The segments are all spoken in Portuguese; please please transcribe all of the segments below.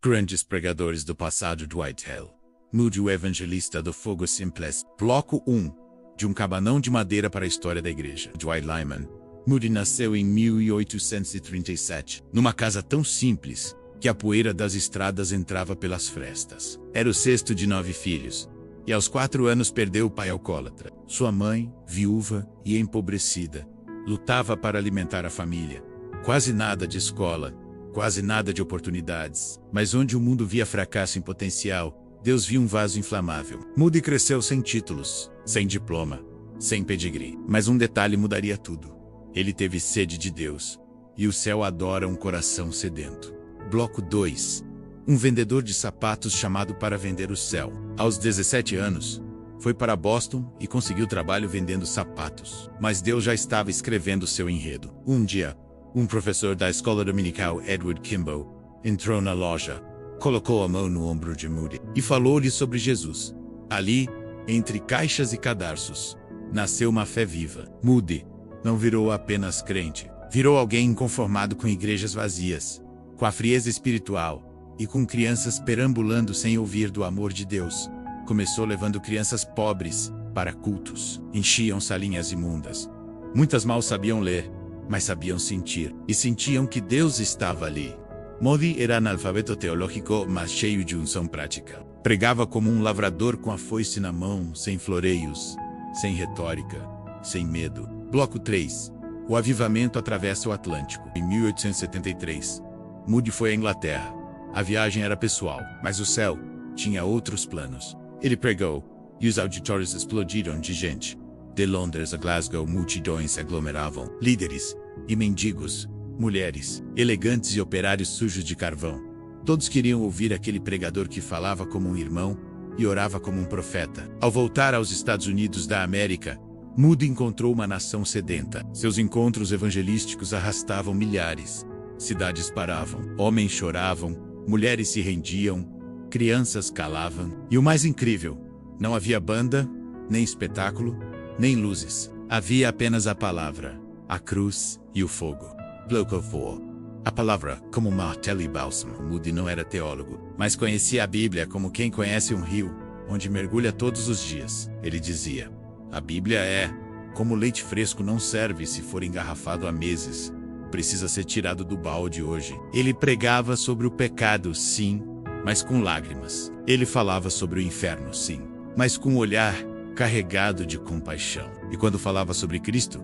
Grandes pregadores do passado. Dwight L. Moody, o evangelista do fogo simples. Bloco 1. De um cabanão de madeira para a história da igreja. Dwight Lyman Moody nasceu em 1837, numa casa tão simples que a poeira das estradas entrava pelas frestas. Era o sexto de 9 filhos, e aos 4 anos perdeu o pai alcoólatra. Sua mãe, viúva e empobrecida, lutava para alimentar a família. Quase nada de escola, quase nada de oportunidades. Mas onde o mundo via fracasso em potencial, Deus viu um vaso inflamável. Moody cresceu sem títulos, sem diploma, sem pedigree. Mas um detalhe mudaria tudo. Ele teve sede de Deus, e o céu adora um coração sedento. Bloco 2. Um vendedor de sapatos chamado para vender o céu. Aos 17 anos, foi para Boston e conseguiu trabalho vendendo sapatos. Mas Deus já estava escrevendo seu enredo. Um dia, um professor da escola dominical, Edward Kimball, entrou na loja, colocou a mão no ombro de Moody e falou-lhe sobre Jesus. Ali, entre caixas e cadarços, nasceu uma fé viva. Moody não virou apenas crente, virou alguém inconformado com igrejas vazias, com a frieza espiritual e com crianças perambulando sem ouvir do amor de Deus. Começou levando crianças pobres para cultos. Enchiam salinhas imundas. Muitas mal sabiam ler, mas sabiam sentir, e sentiam que Deus estava ali. Moody era analfabeto teológico, mas cheio de unção prática. Pregava como um lavrador com a foice na mão, sem floreios, sem retórica, sem medo. Bloco 3. O avivamento atravessa o Atlântico. Em 1873, Moody foi à Inglaterra. A viagem era pessoal, mas o céu tinha outros planos. Ele pregou, e os auditórios explodiram de gente. De Londres a Glasgow, multidões se aglomeravam. Líderes e mendigos, mulheres, elegantes e operários sujos de carvão. Todos queriam ouvir aquele pregador que falava como um irmão e orava como um profeta. Ao voltar aos Estados Unidos da América, Moody encontrou uma nação sedenta. Seus encontros evangelísticos arrastavam milhares. Cidades paravam, homens choravam, mulheres se rendiam, crianças calavam. E o mais incrível, não havia banda, nem espetáculo, nem luzes. Havia apenas a palavra, a cruz e o fogo. Bloco 4. A palavra como martelo e bálsamo. Moody não era teólogo, mas conhecia a Bíblia como quem conhece um rio, onde mergulha todos os dias. Ele dizia: a Bíblia é como leite fresco, não serve se for engarrafado há meses. Precisa ser tirado do balde hoje. Ele pregava sobre o pecado, sim, mas com lágrimas. Ele falava sobre o inferno, sim, mas com um olhar carregado de compaixão. E quando falava sobre Cristo,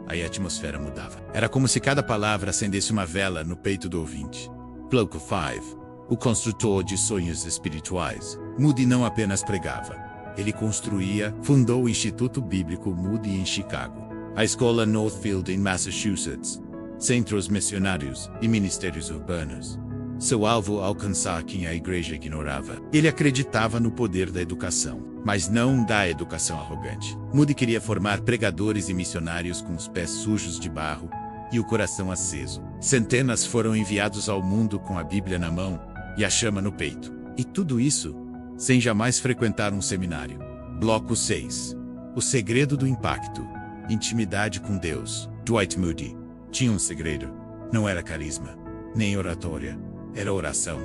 aí a atmosfera mudava. Era como se cada palavra acendesse uma vela no peito do ouvinte. Bloco 5. O construtor de sonhos espirituais. Moody não apenas pregava. Ele construía, fundou o Instituto Bíblico Moody em Chicago, a escola Northfield em Massachusetts, centros missionários e ministérios urbanos. Seu alvo: alcançar quem a igreja ignorava. Ele acreditava no poder da educação, mas não da educação arrogante. Moody queria formar pregadores e missionários com os pés sujos de barro e o coração aceso. Centenas foram enviados ao mundo com a Bíblia na mão e a chama no peito. E tudo isso sem jamais frequentar um seminário. Bloco 6. O segredo do impacto. Intimidade com Deus. Dwight Moody tinha um segredo. Não era carisma, nem oratória. Era oração.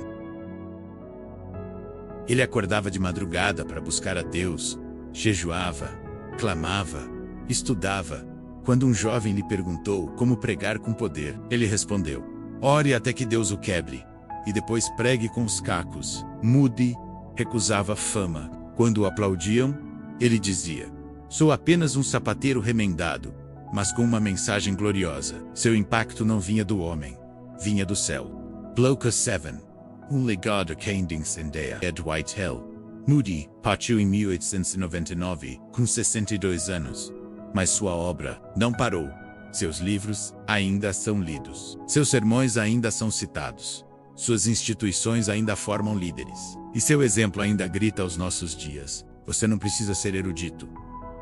Ele acordava de madrugada para buscar a Deus, jejuava, clamava, estudava. Quando um jovem lhe perguntou como pregar com poder, ele respondeu: ore até que Deus o quebre, e depois pregue com os cacos. Moody recusava fama. Quando o aplaudiam, ele dizia: sou apenas um sapateiro remendado, mas com uma mensagem gloriosa. Seu impacto não vinha do homem, vinha do céu. Bloco 7. Um legado que ainda incendeia. Dwight L. Moody partiu em 1899, com 62 anos. Mas sua obra não parou. Seus livros ainda são lidos. Seus sermões ainda são citados. Suas instituições ainda formam líderes. E seu exemplo ainda grita aos nossos dias: você não precisa ser erudito.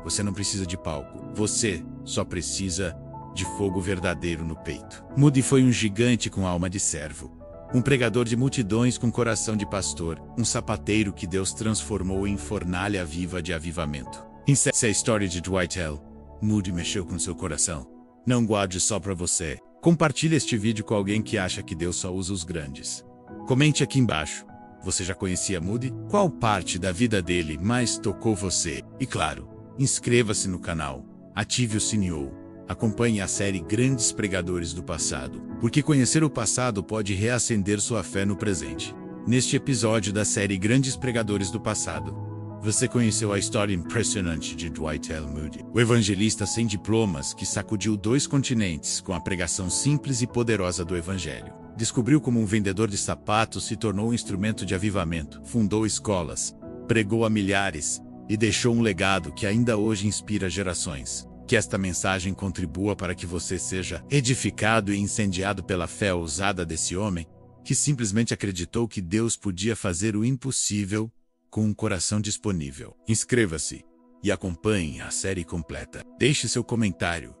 Você não precisa de palco. Você só precisa de fogo verdadeiro no peito. Moody foi um gigante com alma de servo. Um pregador de multidões com coração de pastor. Um sapateiro que Deus transformou em fornalha viva de avivamento. Se a história de Dwight L. Moody mexeu com seu coração, não guarde só para você. Compartilhe este vídeo com alguém que acha que Deus só usa os grandes. Comente aqui embaixo. Você já conhecia Moody? Qual parte da vida dele mais tocou você? E claro, inscreva-se no canal, ative o sininho, acompanhe a série Grandes Pregadores do Passado, porque conhecer o passado pode reacender sua fé no presente. Neste episódio da série Grandes Pregadores do Passado, você conheceu a história impressionante de Dwight L. Moody, o evangelista sem diplomas que sacudiu 2 continentes com a pregação simples e poderosa do Evangelho. Descobriu como um vendedor de sapatos se tornou um instrumento de avivamento, fundou escolas, pregou a milhares e deixou um legado que ainda hoje inspira gerações. Que esta mensagem contribua para que você seja edificado e incendiado pela fé ousada desse homem, que simplesmente acreditou que Deus podia fazer o impossível com um coração disponível. Inscreva-se e acompanhe a série completa. Deixe seu comentário.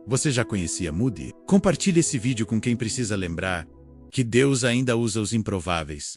Você já conhecia Moody? Compartilhe esse vídeo com quem precisa lembrar que Deus ainda usa os improváveis